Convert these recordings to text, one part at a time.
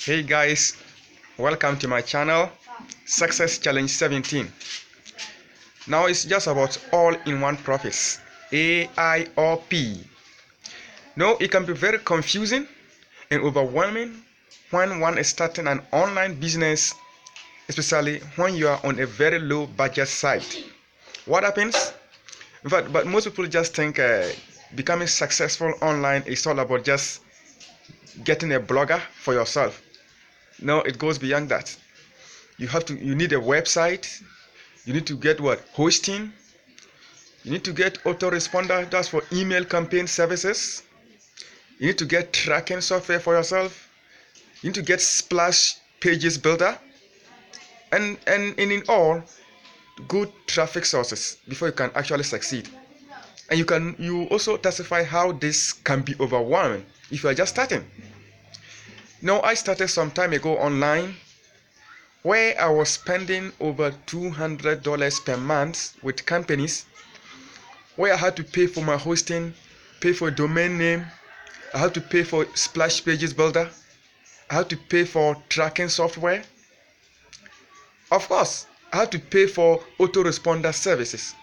Hey guys, welcome to my channel, Success Challenge 17. Now it's just about all-in-one profits, AIOP. Now it can be very confusing and overwhelming when one is starting an online business, especially when you are on a very low budget site. What happens? In fact, but most people just think becoming successful online is all about just getting a blogger for yourself. No, it goes beyond that. You need a website. You need to get hosting. You need to get autoresponder, that's for email campaign services. You need to get tracking software for yourself. You need to get splash pages builder, and in all, good traffic sources before you can actually succeed. And you also testify how this can be overwhelming if you are just starting. Now, I started some time ago online where I was spending over $200 per month with companies, where I had to pay for my hosting, pay for a domain name, I had to pay for splash pages builder, I had to pay for tracking software. Of course, I had to pay for autoresponder services.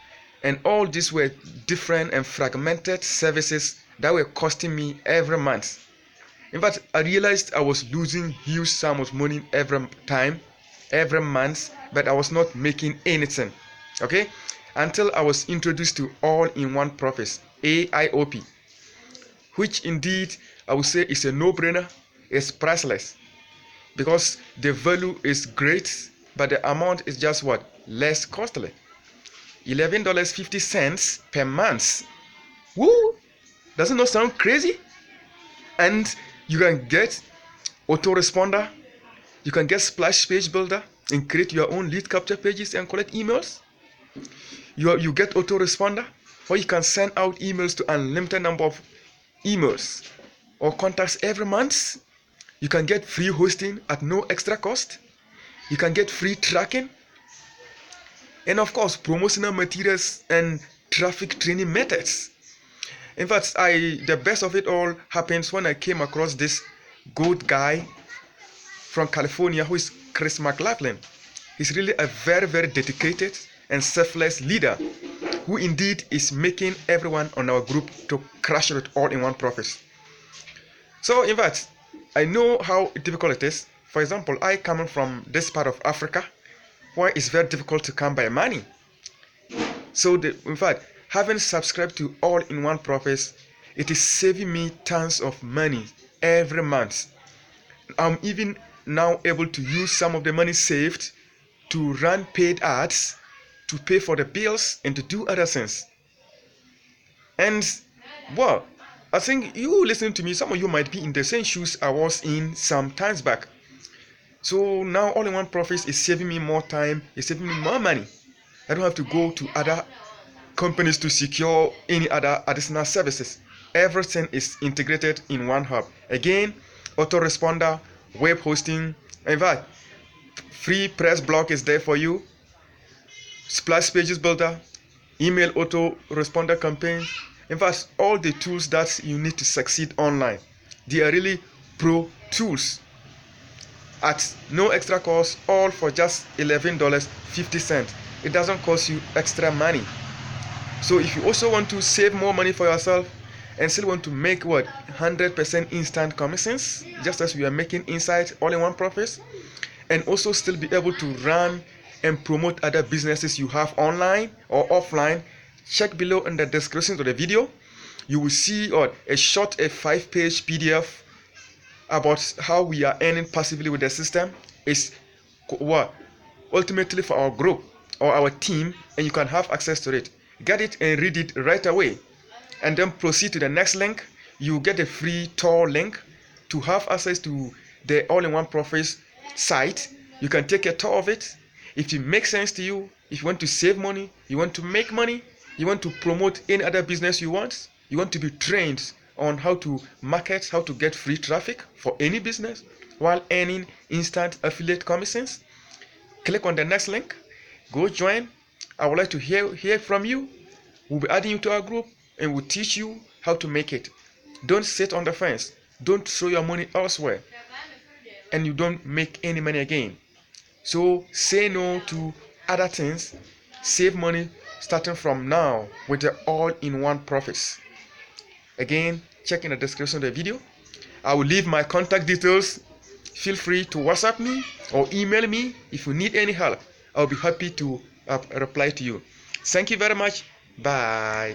And all these were different and fragmented services that were costing me every month. In fact, I realized I was losing huge sum of money every month, but I was not making anything. Okay? Until I was introduced to all-in-one profits, AIOP, which indeed I would say is a no-brainer. It's priceless because the value is great, but the amount is just less costly. $11.50 per month. Woo! Doesn't that sound crazy? And you can get autoresponder, you can get splash page builder and create your own lead capture pages and collect emails. You get autoresponder, where you can send out emails to unlimited number of emails or contacts every month. You can get free hosting at no extra cost. You can get free tracking, and of course promotional materials and traffic training methods. In fact, the best of it all happens when I came across this good guy from California who is Chris McLaughlin. He's really a very, very dedicated and selfless leader who indeed is making everyone on our group to crush it all-in-one profits. So, in fact, I know how difficult it is. For example, I come from this part of Africa where it's very difficult to come by money. So, in fact, having subscribed to all-in-one profits, it is saving me tons of money every month. I'm even now able to use some of the money saved to run paid ads, to pay for the bills, and to do other things. And I think you listening to me, some of you might be in the same shoes I was in some times back. So now all-in-one profits is saving me more time, it's saving me more money. I don't have to go to other companies to secure any other additional services. Everything is integrated in one hub. Again, autoresponder, web hosting, in fact, free press block is there for you, splash pages builder, email autoresponder campaigns. In fact, all the tools that you need to succeed online, they are really pro tools at no extra cost, all for just $11.50. It doesn't cost you extra money. So if you also want to save more money for yourself and still want to make 100% instant commissions, just as we are making inside all-in-one profits, and also still be able to run and promote other businesses you have online or offline, check below in the description of the video. You will see a 5-page PDF about how we are earning passively with the system. Is ultimately for our group or our team, and you can have access to it. Get it and read it right away, and then proceed to the next link. You get a free tour link to have access to the all-in-one profits site. You can take a tour of it. If it makes sense to you, if you want to save money, you want to make money, you want to promote any other business you want to be trained on how to market, how to get free traffic for any business while earning instant affiliate commissions, click on the next link, go join. I would like to hear from you. We'll be adding you to our group and we'll teach you how to make it. Don't sit on the fence. Don't throw your money elsewhere. and you don't make any money again. So say no to other things. Save money starting from now with the all-in-one profits. Again, check in the description of the video. I will leave my contact details. Feel free to WhatsApp me or email me if you need any help. I'll be happy to reply to you. Thank you very much. Bye.